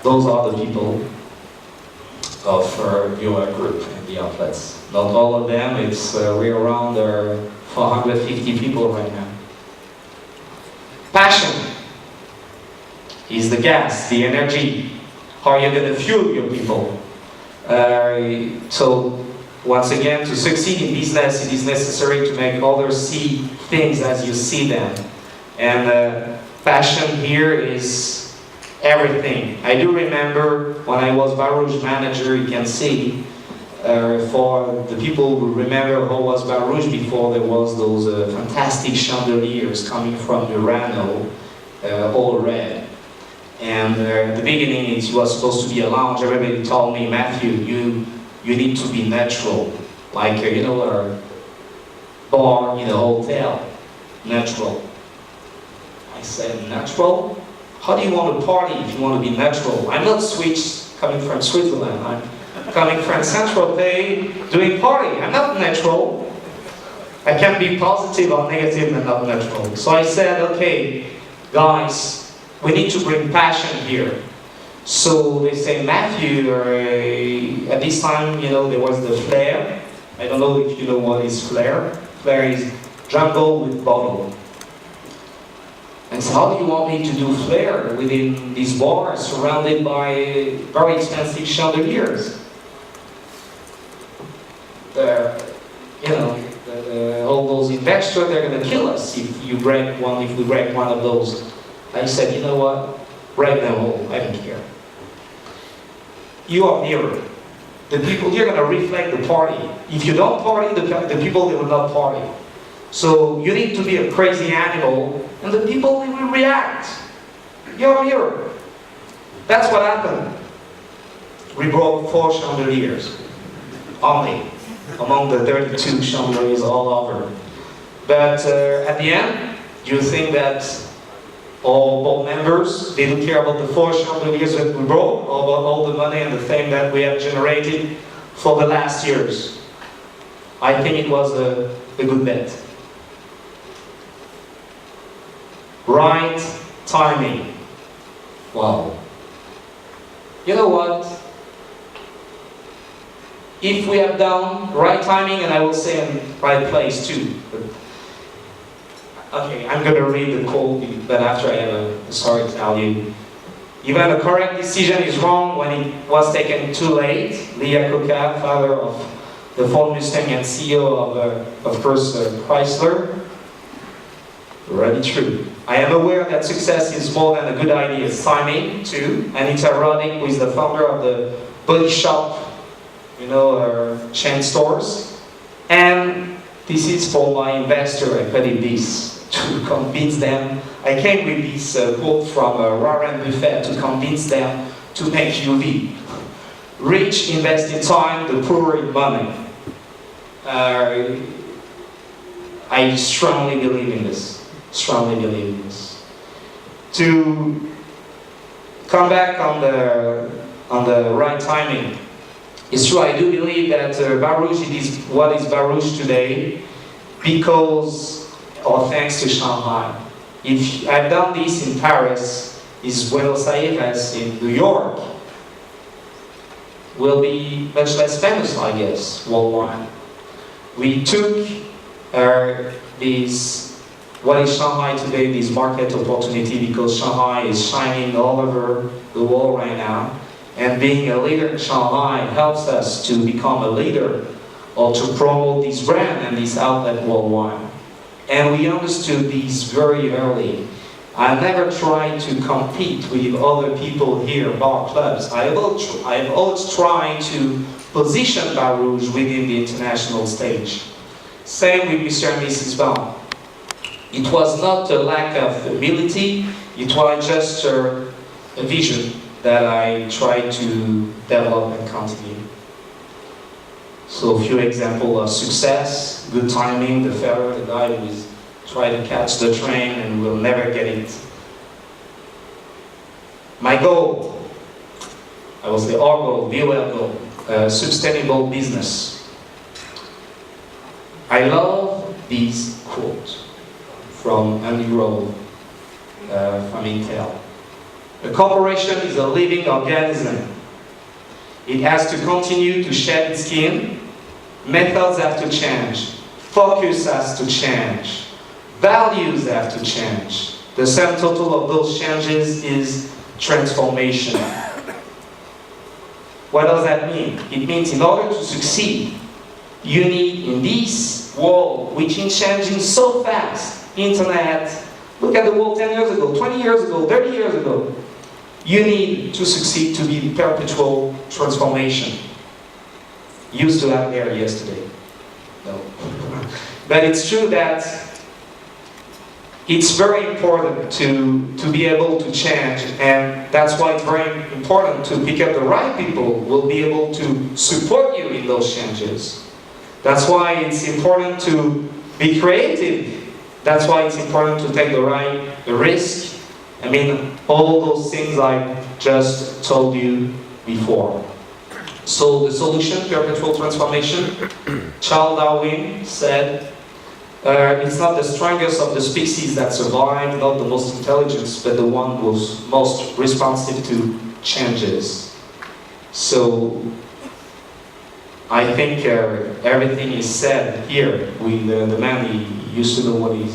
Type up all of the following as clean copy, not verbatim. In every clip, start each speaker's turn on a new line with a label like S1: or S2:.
S1: Those are the people of your group and the outlets. Not all of them, we're around 450 people right now. Passion is the gas, the energy. How are you going to fuel your people? So, once again, to succeed in business, it is necessary to make others see things as you see them. And passion here is everything. I do remember when I was Rouge manager, you can see, for the people who remember how was Rouge before, there was those fantastic chandeliers coming from Murano, all red. And at the beginning it was supposed to be a lounge. Everybody told me, Matthew, you need to be natural. Like, you know, a bar in a hotel. Natural. I said, natural? How do you want to party if you want to be natural? I'm not Swiss, coming from Switzerland. I'm coming from Saint-Tropez, doing party. I'm not natural. I can be positive or negative and not natural. So I said, okay, guys, we need to bring passion here. So they say, Matthew, at this time, you know, there was the flair. I don't know if you know what is flair. Flair is jungle with bottle. And so how do you want me to do flair within these bars surrounded by very expensive chandeliers? You know, all those investors, they're going to kill us if we break one of those. I said, you know what? Break them all. I don't care. You are mirror. The people, you're going to reflect the party. If you don't party, the people, they will not party. So you need to be a crazy animal, and the people, they will react. You're a mirror. That's what happened. We brought 4 chandeliers. Only. Among the 32 chandeliers all over. But at the end, you think that all board members, they don't care about the 4 chandeliers that we brought, or about all the money and the fame that we have generated for the last years. I think it was a good bet. Right timing. Wow. You know what? If we have done right timing, and I will say in right place too. Okay, I'm going to read the quote, but after I have a story to tell you. Even the correct decision is wrong when it was taken too late. Leah Coca, father of the Ford Mustang and CEO of course, Chrysler. Really true. I am aware that success is more than a good idea. It's timing too, and it's ironic with the founder of the body shop, you know, chain stores. And this is for my investor. I put in this to convince them. I came with this quote from Warren Buffett to convince them to make UV. Rich invest in time, the poor in money. I strongly believe in this. Strongly believe in this. To come back on the right timing. It's true, I do believe that Rouge is what is Rouge today because, or thanks to Shanghai. If I've done this in Paris, is Buenos Aires, in New York, will be much less famous, I guess, worldwide. We took what is Shanghai today, this market opportunity, because Shanghai is shining all over the world right now. And being a leader in Shanghai helps us to become a leader or to promote this brand and this outlet worldwide. And we understood this very early. I never tried to compete with other people here, bar clubs. I've always tried to position Rouge within the international stage. Same with Mr&Mrs Bund. It was not a lack of ability, it was just a vision that I tried to develop and continue. So a few examples of success, good timing, the failure, the guy who is trying to catch the train and will never get it. My goal, I will say our goal, VOL goal, sustainable business. I love this quote from Andy Grove from Intel. A corporation is a living organism. It has to continue to shed its skin. Methods have to change. Focus has to change. Values have to change. The sum total of those changes is transformation. What does that mean? It means in order to succeed, you need, in this world, which is changing so fast, internet, look at the world 10 years ago, 20 years ago, 30 years ago, you need to succeed to be perpetual transformation. Used to have there yesterday. No. But it's true that it's very important to be able to change, and that's why it's very important to pick up the right people who will be able to support you in those changes. That's why it's important to be creative. That's why it's important to take the risk. I mean, all those things I just told you before. So the solution, perpetual transformation, Charles Darwin said, it's not the strongest of the species that survive, not the most intelligent, but the one who's most responsive to changes. So I think everything is said here. The man, he used to know what he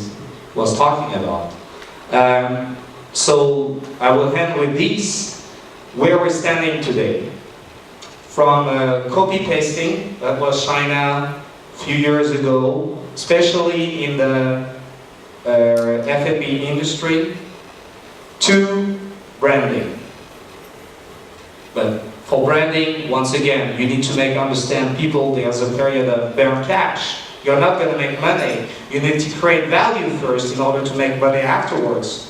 S1: was talking about. So I will end with this. Where we're standing today. From copy-pasting, that was China a few years ago, especially in the F&B industry, to branding. But for branding, once again, you need to understand people, there's a period of burn cash. You're not going to make money. You need to create value first in order to make money afterwards.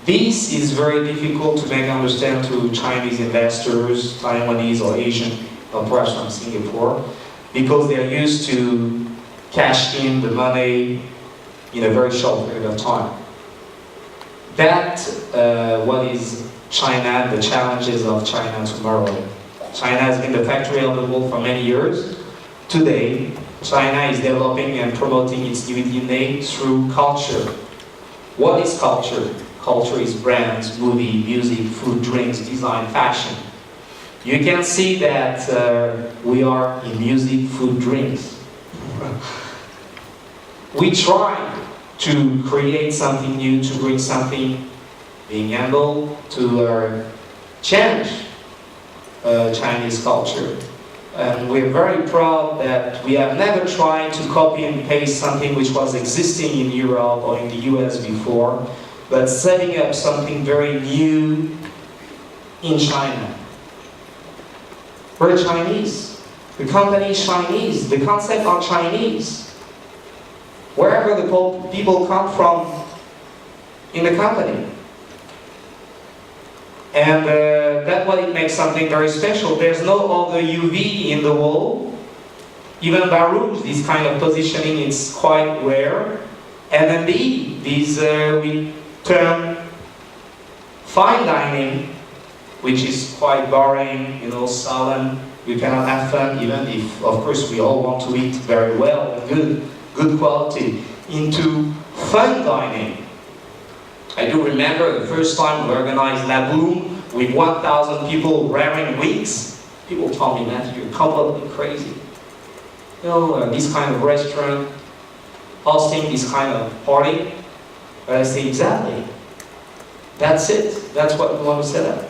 S1: This is very difficult to make understand to Chinese investors, Taiwanese or Asian, or perhaps from Singapore, because they're used to cash in the money in a very short period of time. That what is China, the challenges of China tomorrow. China has been the factory of the world for many years. Today, China is developing and promoting its new DNA through culture. What is culture? Culture is brands, movie, music, food, drinks, design, fashion. You can see that we are in music, food, drinks. We try to create something new, to bring something, being able to change Chinese culture. And we're very proud that we have never tried to copy and paste something which was existing in Europe or in the US before, but setting up something very new in China. We're Chinese. The company is Chinese. The concept are Chinese. Wherever the people come from in the company. And that's what it makes something very special. There's no other UV in the world. Even by Rouge, this kind of positioning is quite rare. And then these we term fine dining, which is quite boring, solemn. You cannot have fun, even if, of course, we all want to eat very well and good quality, into fun dining. I do remember the first time we organized La Boom with 1,000 people wearing wigs. People told me, Matthew, you're completely crazy. This kind of restaurant, hosting this kind of party. But I say, exactly. That's it. That's what we want to set up.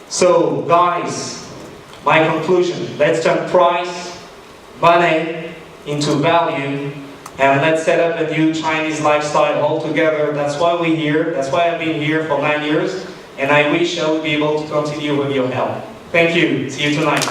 S1: So, guys, my conclusion. Let's turn price, money into value, and let's set up a new Chinese lifestyle altogether. That's why we're here. That's why I've been here for 9 years, and I wish I would be able to continue with your help. Thank you. See you tonight.